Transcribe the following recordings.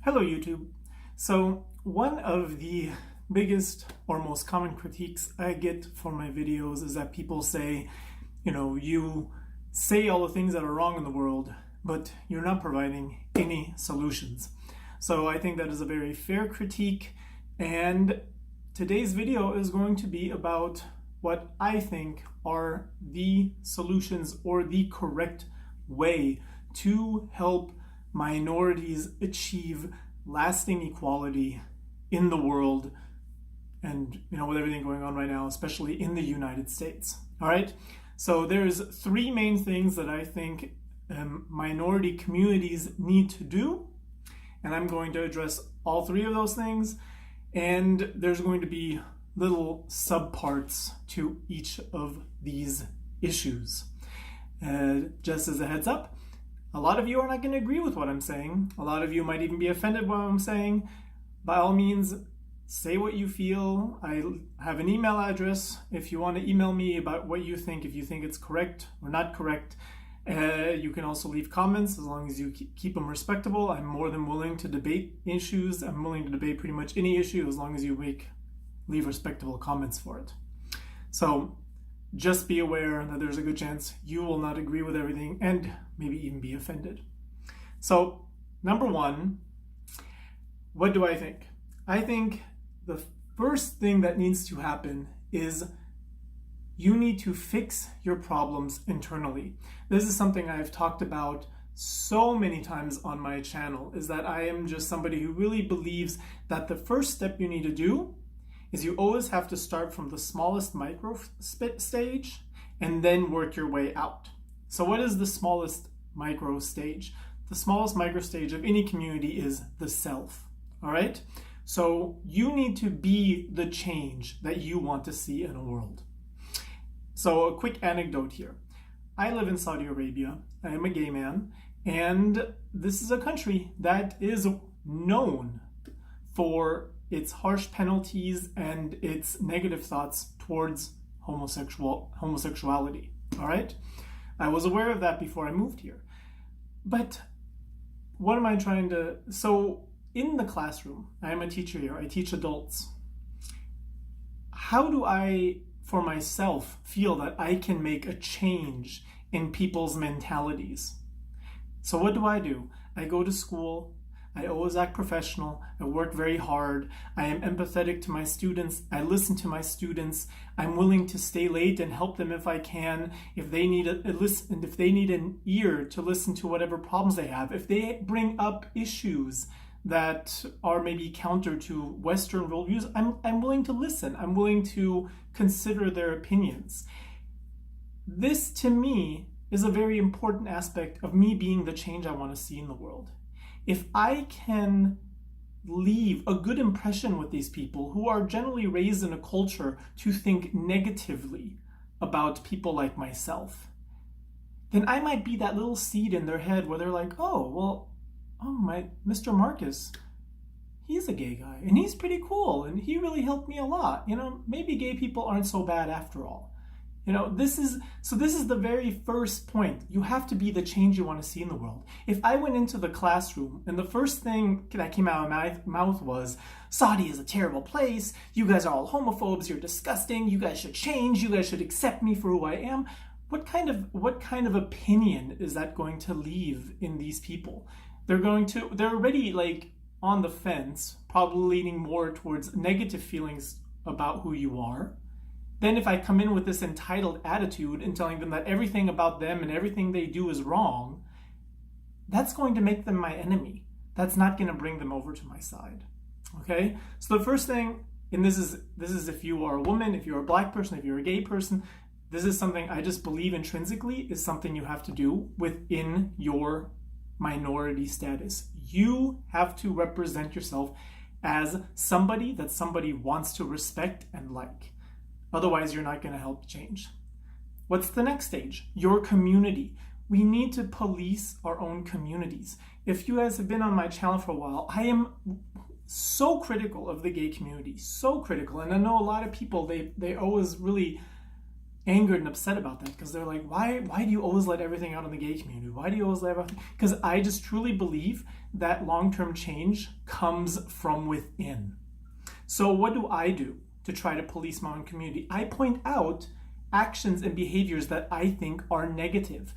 Hello YouTube. So one of the biggest or most common critiques I get for my videos is that people say, you say all the things that are wrong in the world, but you're not providing any solutions. So I think that is a very fair critique, and today's video is going to be about what I think are the solutions or the correct way to help minorities achieve lasting equality in the world and with everything going on right now, especially in the United States. All right, so there's three main things that I think minority communities need to do, and I'm going to address all three of those things, and there's going to be little subparts to each of these issues. Just as a heads up, a lot of you are not going to agree with what I'm saying. A lot of you might even be offended by what I'm saying. By all means, say what you feel. I have an email address if you want to email me about what you think, if you think it's correct or not correct. You can also leave comments as long as you keep them respectable. I'm more than willing to debate issues. I'm willing to debate pretty much any issue as long as you leave respectable comments for it. So just be aware that there's a good chance you will not agree with everything and maybe even be offended. So, number one, what do I think? I think the first thing that needs to happen is you need to fix your problems internally. This is something I've talked about so many times on my channel, is that I am just somebody who really believes that the first step you need to do is you always have to start from the smallest micro stage and then work your way out. So what is the smallest micro stage? The smallest micro stage of any community is the self, all right? So you need to be the change that you want to see in a world. So a quick anecdote here. I live in Saudi Arabia. I am a gay man, and this is a country that is known for its harsh penalties and its negative thoughts towards homosexuality. All right? I was aware of that before I moved here. But what am I trying to... So in the classroom, I am a teacher here. I teach adults. How do I, for myself, feel that I can make a change in people's mentalities? So what do? I go to school. I always act professional. I work very hard. I am empathetic to my students. I listen to my students. I'm willing to stay late and help them if I can. If they need if they need an ear to listen to whatever problems they have, if they bring up issues that are maybe counter to Western worldviews, I'm willing to listen. I'm willing to consider their opinions. This, to me, is a very important aspect of me being the change I want to see in the world. If I can leave a good impression with these people who are generally raised in a culture to think negatively about people like myself, then I might be that little seed in their head where they're like, my Mr. Marcus, he's a gay guy and he's pretty cool and he really helped me a lot. Maybe gay people aren't so bad after all. This is the very first point. You have to be the change you want to see in the world. If I went into the classroom and the first thing that came out of my mouth was, Saudi is a terrible place, you guys are all homophobes, you're disgusting, you guys should change, you guys should accept me for who I am, what kind of opinion is that going to leave in these people? They're already on the fence, probably leaning more towards negative feelings about who you are. Then if I come in with this entitled attitude and telling them that everything about them and everything they do is wrong, that's going to make them my enemy. That's not going to bring them over to my side. Okay? So the first thing, and this is if you are a woman, if you're a black person, if you're a gay person, this is something I just believe intrinsically is something you have to do within your minority status. You have to represent yourself as somebody that somebody wants to respect and like. Otherwise, you're not going to help change. What's the next stage? Your community. We need to police our own communities. If you guys have been on my channel for a while, I am so critical of the gay community, so critical. And I know a lot of people, they always really angered and upset about that, because they're like, why do you always let everything out in the gay community? Why do you always let everything? Because I just truly believe that long-term change comes from within. So what do I do to try to police my own community? I point out actions and behaviors that I think are negative.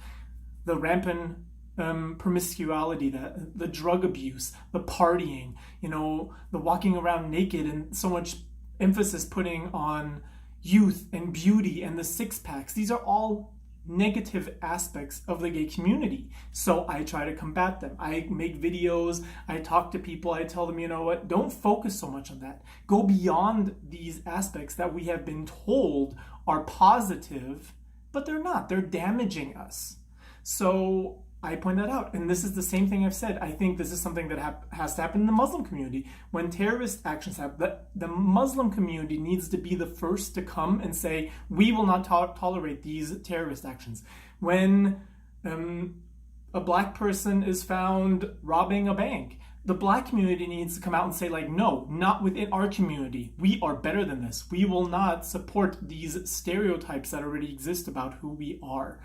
The rampant promiscuity, the drug abuse, the partying, the walking around naked, and so much emphasis putting on youth and beauty and the six packs. These are all negative aspects of the gay community. So I try to combat them. I make videos, I talk to people, I tell them, don't focus so much on that. Go beyond these aspects that we have been told are positive, but they're not. They're damaging us. So I point that out. And this is the same thing I've said. I think this is something that has to happen in the Muslim community. When terrorist actions happen, the Muslim community needs to be the first to come and say, we will not tolerate these terrorist actions. When a black person is found robbing a bank, the black community needs to come out and say, no, not within our community. We are better than this. We will not support these stereotypes that already exist about who we are.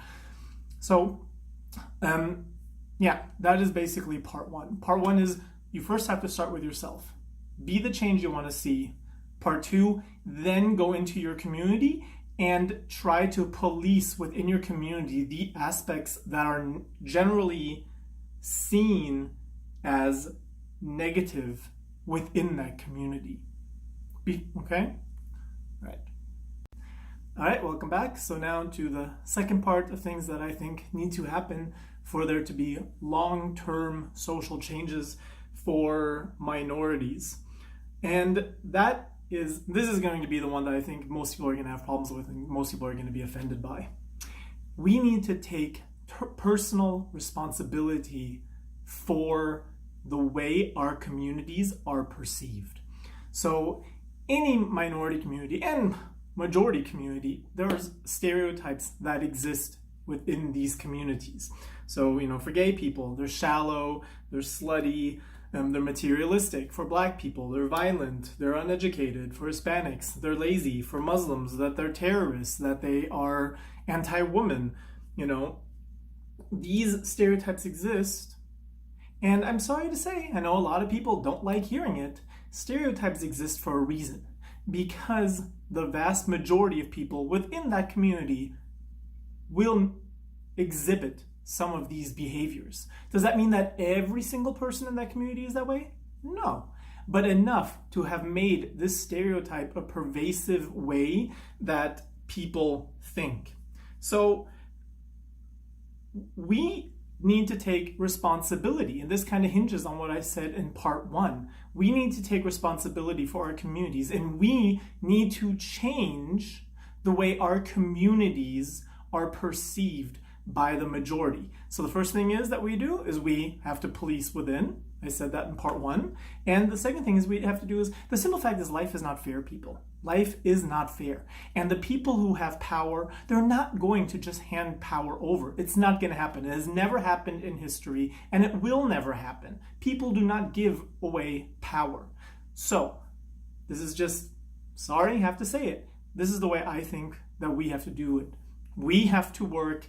So, that is basically part one. Part one is you first have to start with yourself. Be the change you want to see. Part two, then go into your community and try to police within your community the aspects that are generally seen as negative within that community. Okay? All right, welcome back. So now to the second part of things that I think need to happen for there to be long-term social changes for minorities. And this is going to be the one that I think most people are going to have problems with and most people are going to be offended by. We need to take personal responsibility for the way our communities are perceived. So any minority community and majority community, there's stereotypes that exist within these communities. So, for gay people, they're shallow, they're slutty, they're materialistic. For black people, they're violent, they're uneducated. For Hispanics, they're lazy. For Muslims, that they're terrorists, that they are anti-woman. These stereotypes exist. And I'm sorry to say, I know a lot of people don't like hearing it, stereotypes exist for a reason. Because the vast majority of people within that community will exhibit some of these behaviors. Does that mean that every single person in that community is that way? No. But enough to have made this stereotype a pervasive way that people think. So we need to take responsibility, and this kind of hinges on what I said in part one. We need to take responsibility for our communities, and we need to change the way our communities are perceived by the majority. So the first thing that we do is we have to police within. I said that in part one. And the second thing we have to do is, the simple fact is life is not fair, people. Life is not fair. And the people who have power, they're not going to just hand power over. It's not going to happen. It has never happened in history, and it will never happen. People do not give away power. So, this is just, sorry, I have to say it. This is the way I think that we have to do it. We have to work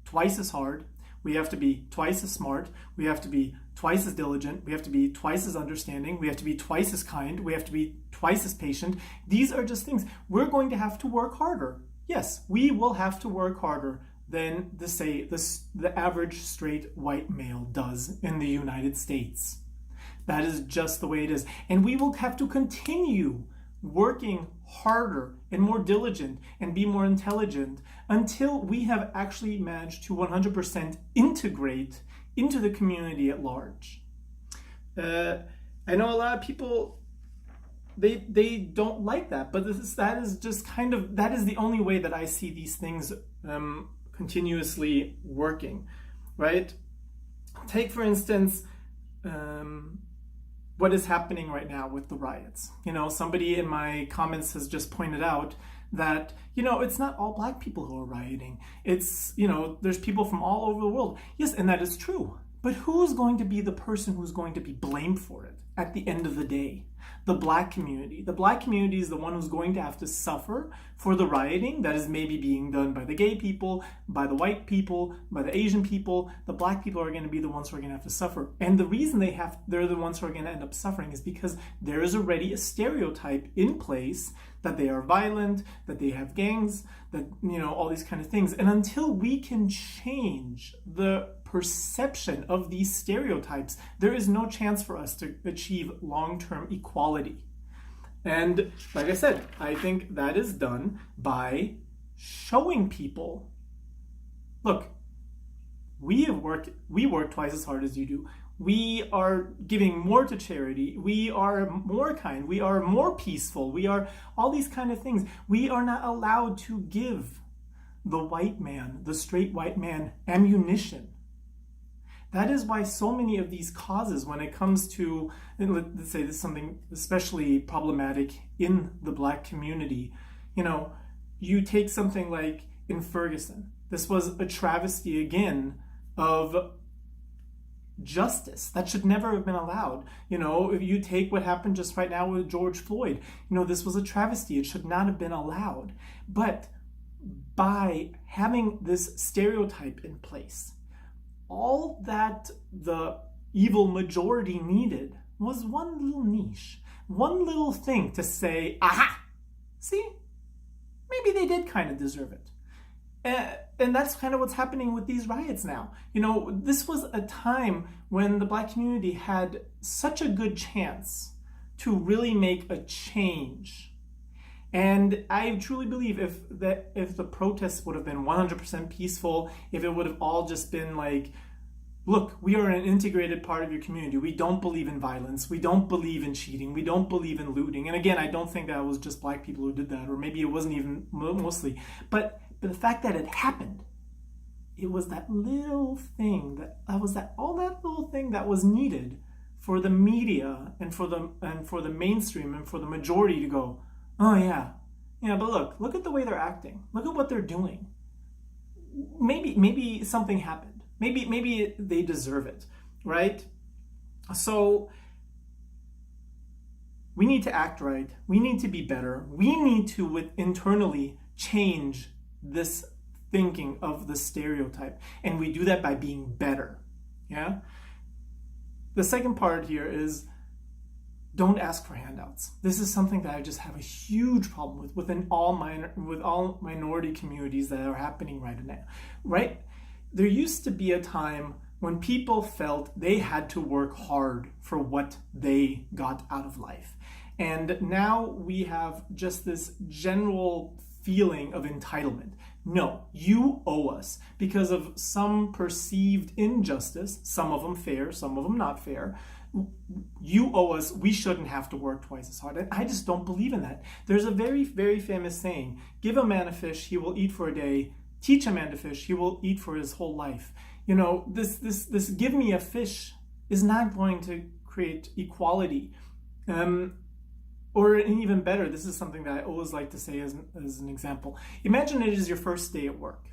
twice as hard. We have to be twice as smart. We have to be twice as diligent. We have to be twice as understanding. We have to be twice as kind. We have to be twice as patient. These are just things. We're going to have to work harder. Yes, we will have to work harder than the average straight white male does in the United States. That is just the way it is. And we will have to continue working harder and more diligent and be more intelligent until we have actually managed to 100% integrate into the community at large. I know a lot of people, they don't like that, but that is the only way that I see these things continuously working, right? Take, for instance, what is happening right now with the riots. Somebody in my comments has just pointed out that, it's not all black people who are rioting. It's, there's people from all over the world. Yes, and that is true. But who's going to be the person who's going to be blamed for it at the end of the day? The Black community. The Black community is the one who's going to have to suffer for the rioting that is maybe being done by the gay people, by the white people, by the Asian people. The Black people are going to be the ones who are going to have to suffer. And the reason they're the ones who are going to end up suffering is because there is already a stereotype in place that they are violent, that they have gangs, that, all these kind of things. And until we can change the perception of these stereotypes, there is no chance for us to achieve long-term equality. And like I said, I think that is done by showing people, look, we work twice as hard as you do. We are giving more to charity. We are more kind. We are more peaceful. We are all these kind of things. We are not allowed to give the white man, the straight white man, ammunition. That is why so many of these causes, when it comes to, let's say this is something especially problematic in the Black community, you take something like in Ferguson. This was a travesty again of justice that should never have been allowed. If you take what happened just right now with George Floyd, this was a travesty. It should not have been allowed. But by having this stereotype in place, all that the evil majority needed was one little niche, one little thing to say, aha, see, maybe they did kind of deserve it. And that's kind of what's happening with these riots now. This was a time when the Black community had such a good chance to really make a change. And I truly believe if the protests would have been 100% peaceful, if it would have all just been like, look, we are an integrated part of your community. We don't believe in violence. We don't believe in cheating. We don't believe in looting. And again, I don't think that was just Black people who did that, or maybe it wasn't even mostly. But the fact that it happened, it was that little thing that was needed for the media and for the mainstream and for the majority to go, oh yeah, but look at the way they're acting. Look at what they're doing. Maybe something happened. Maybe they deserve it, right? So we need to act right. We need to be better. We need to internally change this thinking of the stereotype. And we do that by being better. Yeah? The second part here is don't ask for handouts. This is something that I just have a huge problem with within all minority communities that are happening right now. Right? There used to be a time when people felt they had to work hard for what they got out of life. And now we have just this general feeling of entitlement. No, you owe us because of some perceived injustice, some of them fair, some of them not fair. You owe us, we shouldn't have to work twice as hard. And I just don't believe in that. There's a very, very famous saying, give a man a fish, he will eat for a day. Teach a man to fish, he will eat for his whole life. This give me a fish is not going to create equality. Or even better, this is something that I always like to say as an example. Imagine it is your first day at work.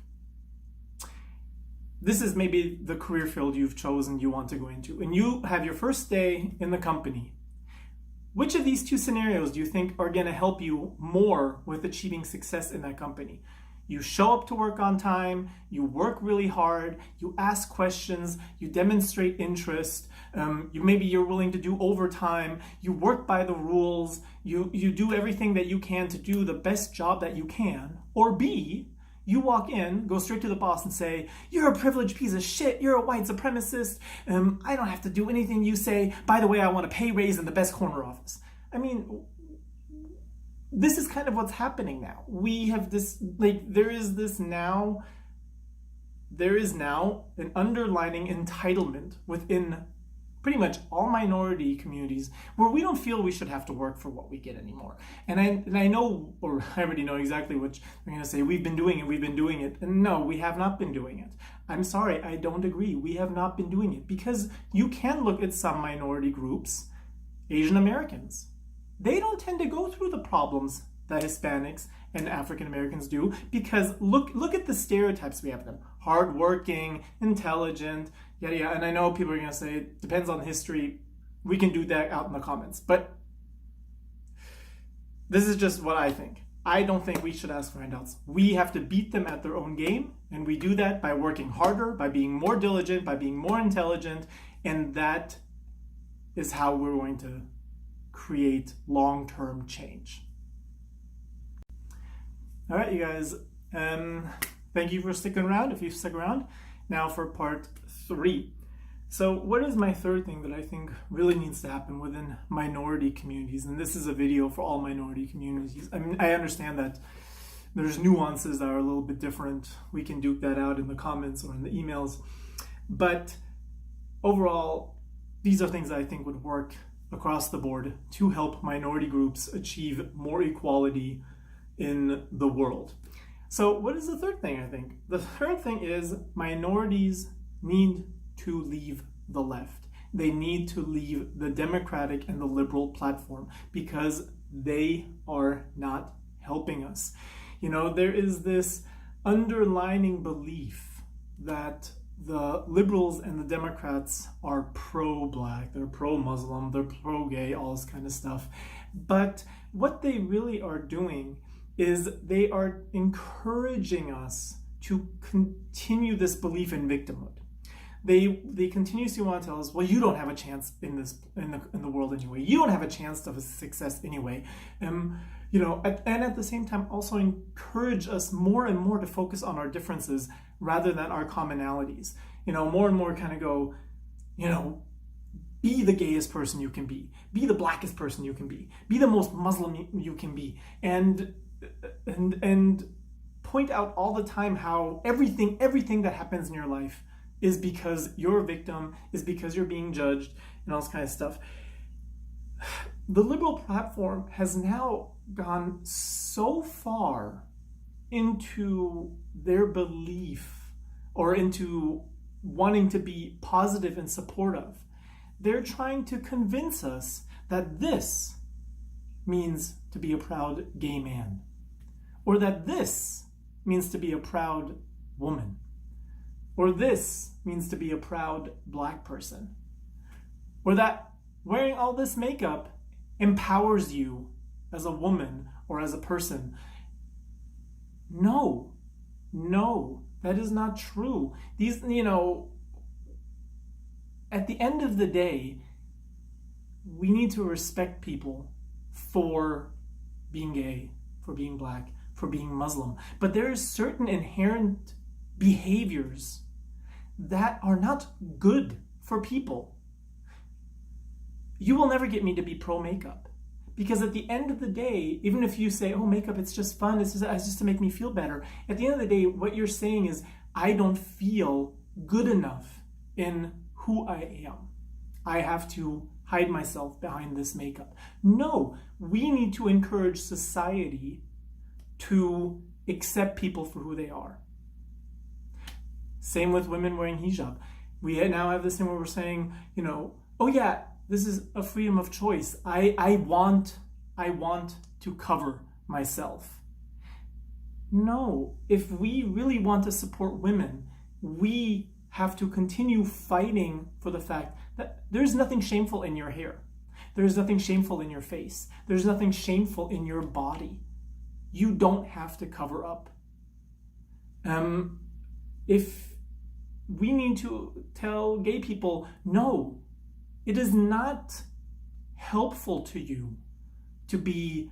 This is maybe the career field you've chosen you want to go into, and you have your first day in the company. Which of these two scenarios do you think are going to help you more with achieving success in that company? You show up to work on time, you work really hard, you ask questions, you demonstrate interest, you're willing to do overtime, you work by the rules, you do everything that you can to do the best job that you can. Or B, you walk in, go straight to the boss and say, you're a privileged piece of shit, you're a white supremacist, I don't have to do anything you say, by the way, I want a pay raise in the best corner office. I mean, this is kind of what's happening now. We have this, there is now an underlining entitlement within pretty much all minority communities where we don't feel we should have to work for what we get anymore. And I know, or I already know exactly what they're going to say, we've been doing it. And no, we have not been doing it. I'm sorry, I don't agree. We have not been doing it because you can look at some minority groups, Asian Americans. They don't tend to go through the problems that Hispanics and African Americans do because look at the stereotypes we have of them. Hardworking, intelligent, yeah. And I know people are going to say it depends on history. We can do that out in the comments. But this is just what I think. I don't think we should ask for handouts. We have to beat them at their own game. And we do that by working harder, by being more diligent, by being more intelligent. And that is how we're going to create long-term change. All right, you guys. Thank you for sticking around, if you've stuck around. Now for part 3. So what is my third thing that I think really needs to happen within minority communities? And this is a video for all minority communities. I mean, I understand that there's nuances that are a little bit different. We can duke that out in the comments or in the emails. But overall, these are things that I think would work across the board to help minority groups achieve more equality in the world. So what is the third thing, I think? The third thing is minorities need to leave the left. They need to leave the Democratic and the liberal platform because they are not helping us. You know, there is this underlining belief that the liberals and the Democrats are pro-black, they're pro-Muslim, they're pro-gay, all this kind of stuff. But what they really are doing is they are encouraging us to continue this belief in victimhood. They continuously want to tell us, well, you don't have a chance in the world anyway. You don't have a chance of success anyway. And at the same time also encourage us more and more to focus on our differences rather than our commonalities. More and more kind of go, be the gayest person you can be the blackest person you can be the most Muslim you can be, and point out all the time how everything that happens in your life is because you're a victim, is because you're being judged, and all this kind of stuff. The liberal platform has now gone so far into their belief or into wanting to be positive and supportive. They're trying to convince us that this means to be a proud gay man, or that this means to be a proud woman, or this means to be a proud black person, or that wearing all this makeup empowers you as a woman or as a person. No, that is not true. These, at the end of the day, we need to respect people for being gay, for being black, for being Muslim. But there are certain inherent behaviors that are not good for people. You will never get me to be pro makeup, because at the end of the day, even if you say, oh, makeup, it's just fun, it's just to make me feel better, at the end of the day, what you're saying is, I don't feel good enough in who I am. I have to hide myself behind this makeup. No, we need to encourage society to accept people for who they are. Same with women wearing hijab. We now have this thing where we're saying, oh yeah, this is a freedom of choice. I want to cover myself. No, if we really want to support women, we have to continue fighting for the fact that there's nothing shameful in your hair. There's nothing shameful in your face. There's nothing shameful in your body. You don't have to cover up. If we need to tell gay people, no, it is not helpful to you to be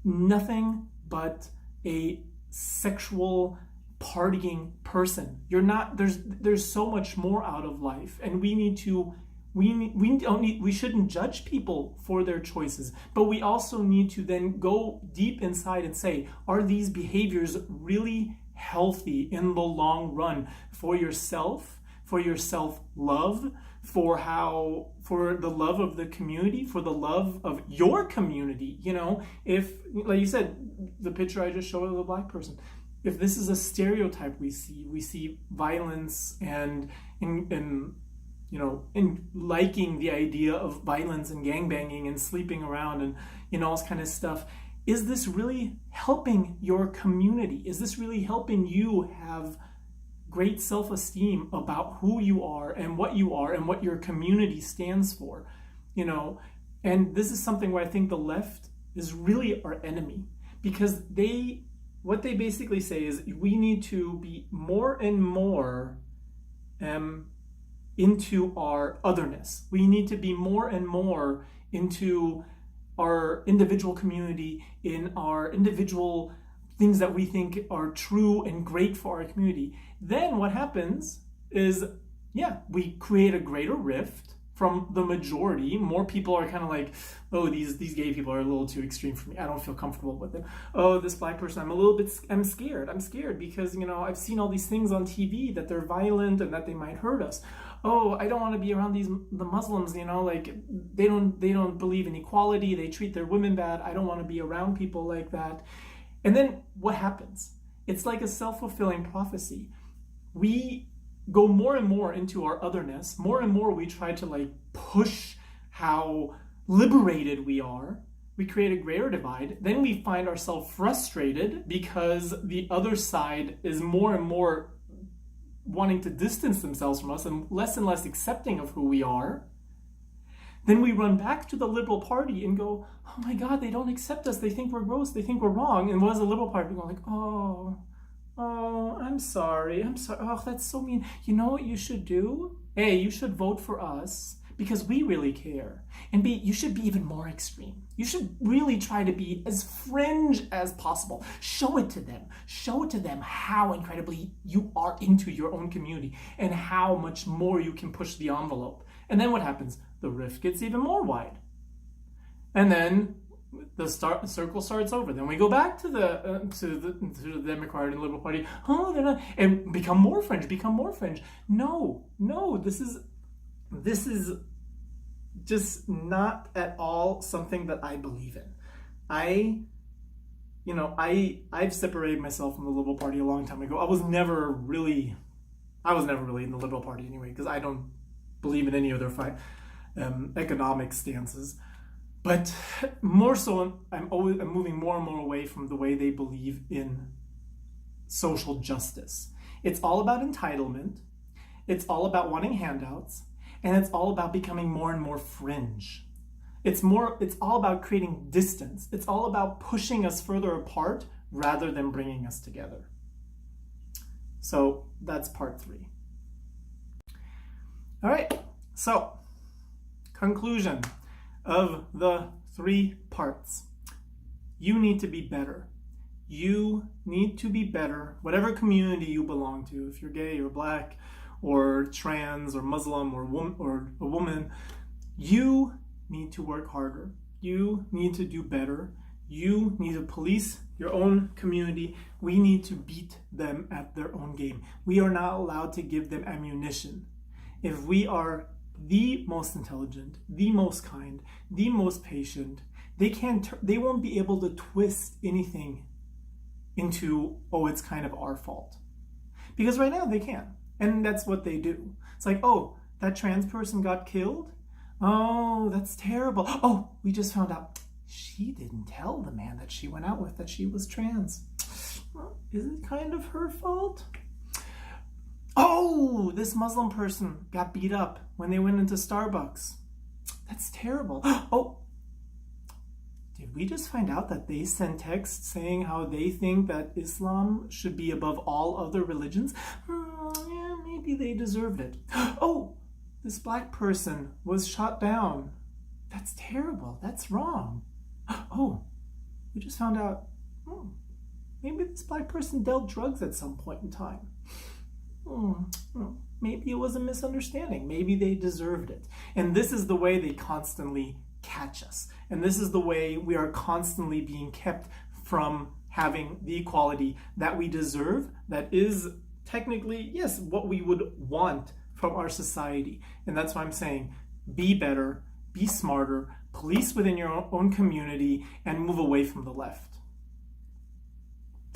nothing but a sexual partying person. You're not. There's so much more out of life, and we shouldn't judge people for their choices, but we also need to then go deep inside and say, are these behaviors really healthy in the long run for yourself, for your self-love, for the love of the community, for the love of your community? If, like you said, the picture I just showed of the black person, if this is a stereotype we see violence and in liking the idea of violence and gangbanging and sleeping around and all this kind of stuff. Is this really helping your community? Is this really helping you have great self-esteem about who you are and what your community stands for, you know. And this is something where I think the left is really our enemy, because what they basically say is we need to be more and more into our otherness. We need to be more and more into our individual community, in our individual things that we think are true and great for our community. Then what happens is, we create a greater rift from the majority. More people are kind of like, oh, these gay people are a little too extreme for me. I don't feel comfortable with them. Oh, this black person, I'm scared. I'm scared because, you know, I've seen all these things on TV that they're violent and that they might hurt us. Oh, I don't want to be around the Muslims, you know, like they don't believe in equality. They treat their women bad. I don't want to be around people like that. And then what happens? It's like a self-fulfilling prophecy. We go more and more into our otherness. More and more we try to like push how liberated we are. We create a greater divide. Then we find ourselves frustrated because the other side is more and more wanting to distance themselves from us and less accepting of who we are. Then we run back to the Liberal Party and go, oh my God, they don't accept us. They think we're gross. They think we're wrong. And what does the Liberal Party go? Like, oh, I'm sorry. Oh, that's so mean. You know what you should do? A, you should vote for us because we really care. And B, you should be even more extreme. You should really try to be as fringe as possible. Show it to them. Show it to them how incredibly you are into your own community and how much more you can push the envelope. And then what happens? The rift gets even more wide. And then the circle starts over. Then we go back to the Democratic and Liberal Party. Oh, they're not, and become more fringe. No, this is just not at all something that I believe in. I've separated myself from the Liberal Party a long time ago. I was never really in the Liberal Party anyway, because I don't believe in any of their economic stances. But more so, I'm moving more and more away from the way they believe in social justice. It's all about entitlement. It's all about wanting handouts. And it's all about becoming more and more fringe. It's all about creating distance. It's all about pushing us further apart rather than bringing us together. So that's part 3. All right, so conclusion of the 3 parts. You need to be better. You need to be better, whatever community you belong to. If you're gay or black or trans or Muslim or a woman, you need to work harder. You need to do better. You need to police your own community. We need to beat them at their own game. We are not allowed to give them ammunition. If we are the most intelligent, the most kind, the most patient, they won't be able to twist anything into, oh, it's kind of our fault. Because right now they can. And that's what they do. It's like, oh, that trans person got killed? Oh, that's terrible. Oh, we just found out she didn't tell the man that she went out with that she was trans. Well, is it kind of her fault? Oh, this Muslim person got beat up when they went into Starbucks. That's terrible. Oh, did we just find out that they sent texts saying how they think that Islam should be above all other religions? Yeah, maybe they deserved it. Oh, this black person was shot down. That's terrible. That's wrong. Oh, we just found out, maybe this black person dealt drugs at some point in time. Maybe it was a misunderstanding. Maybe they deserved it. And this is the way they constantly catch us. And this is the way we are constantly being kept from having the equality that we deserve, that is technically, yes, what we would want from our society. And that's why I'm saying, be better, be smarter, police within your own community, and move away from the left.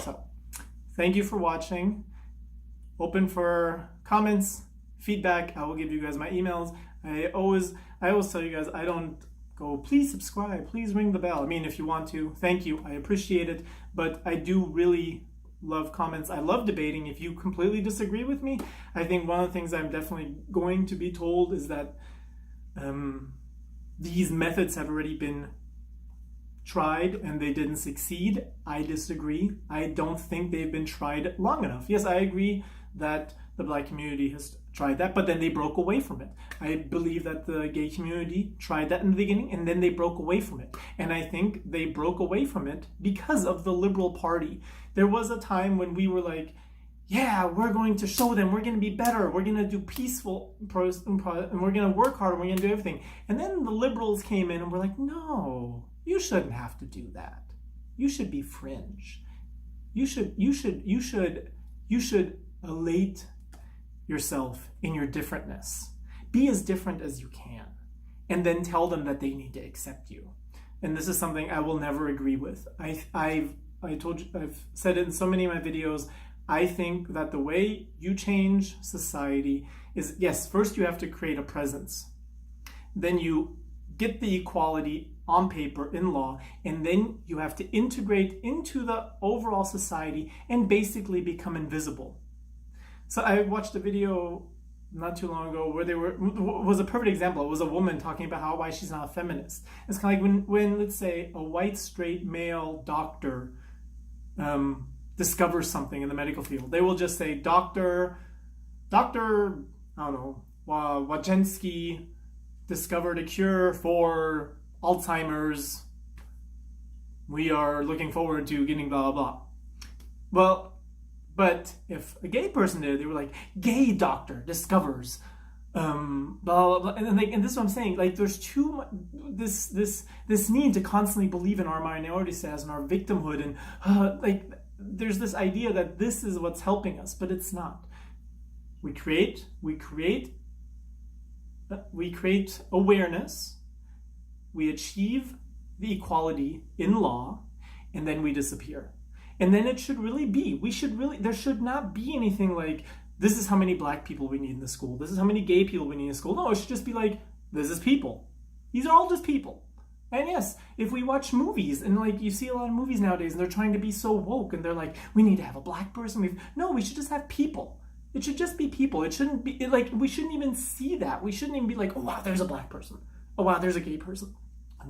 So, thank you for watching. Open for comments, feedback. I will give you guys my emails. I always tell you guys, I don't go, please subscribe, please ring the bell. I mean, if you want to, thank you, I appreciate it, but I do really love comments. I love debating. If you completely disagree with me, I think one of the things I'm definitely going to be told is that these methods have already been tried and they didn't succeed. I disagree. I don't think they've been tried long enough. Yes, I agree that the Black community has tried that, but then they broke away from it. I believe that the gay community tried that in the beginning and then they broke away from it. And I think they broke away from it because of the Liberal Party. There was a time when we were like, yeah, we're going to show them, we're going to be better, we're going to do peaceful, and we're going to work hard, and we're going to do everything. And then the liberals came in and were like, no, you shouldn't have to do that. You should be fringe. You should elate yourself in your differentness. Be as different as you can. And then tell them that they need to accept you. And this is something I will never agree with. I've said it in so many of my videos. I think that the way you change society is, yes, first you have to create a presence. Then you get the equality on paper in law, and then you have to integrate into the overall society and basically become invisible. So I watched a video not too long ago where was a perfect example. It was a woman talking about why she's not a feminist. It's kind of like when let's say a white straight male doctor discovers something in the medical field. They will just say, Dr. I don't know, Wajensky discovered a cure for Alzheimer's. We are looking forward to getting blah, blah, blah. Well, but if a gay person did, they were like, gay doctor discovers blah, blah, blah. And this is what I'm saying. Like, there's too much, this need to constantly believe in our minority status and our victimhood. And there's this idea that this is what's helping us, but it's not. We create awareness, we achieve the equality in law, and then we disappear. And then it should really be, there should not be anything like, this is how many black people we need in the school, this is how many gay people we need in the school. No, it should just be like, this is people. These are all just people. And yes, if we watch movies, and like you see a lot of movies nowadays, and they're trying to be so woke, and they're like, we need to have a black person. No, we should just have people. It should just be people. It shouldn't be, we shouldn't even see that. We shouldn't even be like, oh wow, there's a black person. Oh wow, there's a gay person.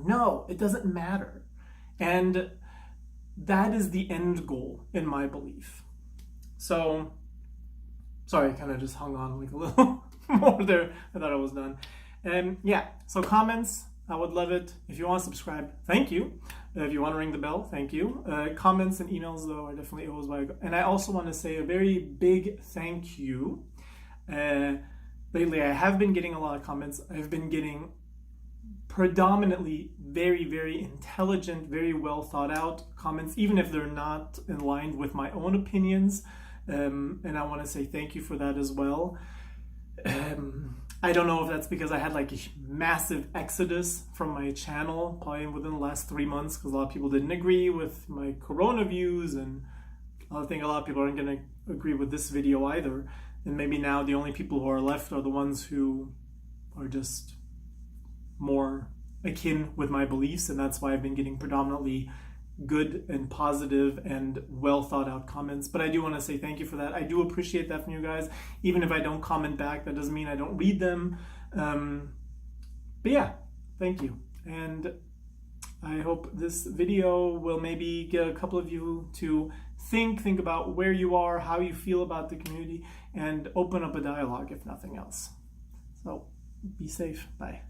No, it doesn't matter. And that is the end goal, in my belief. So, sorry, I kind of just hung on like a little more there. I thought I was done. Yeah, so comments, I would love it. If you want to subscribe, thank you. If you want to ring the bell, thank you. Comments and emails, though, are definitely always welcome. And I also want to say a very big thank you. Lately, I have been getting a lot of comments. I've been getting predominantly very, very intelligent, very well thought out comments, even if they're not in line with my own opinions. And I want to say thank you for that as well. I don't know if that's because I had like a massive exodus from my channel, probably within the last 3 months, because a lot of people didn't agree with my Corona views, and I think a lot of people aren't going to agree with this video either. And maybe now the only people who are left are the ones who are just more akin with my beliefs, and that's why I've been getting predominantly good and positive and well thought out comments. But I do want to say thank you for that. I do appreciate that from you guys. Even if I don't comment back, that doesn't mean I don't read them. But yeah, thank you. And I hope this video will maybe get a couple of you to think about where you are, how you feel about the community, and open up a dialogue if nothing else. So be safe. Bye.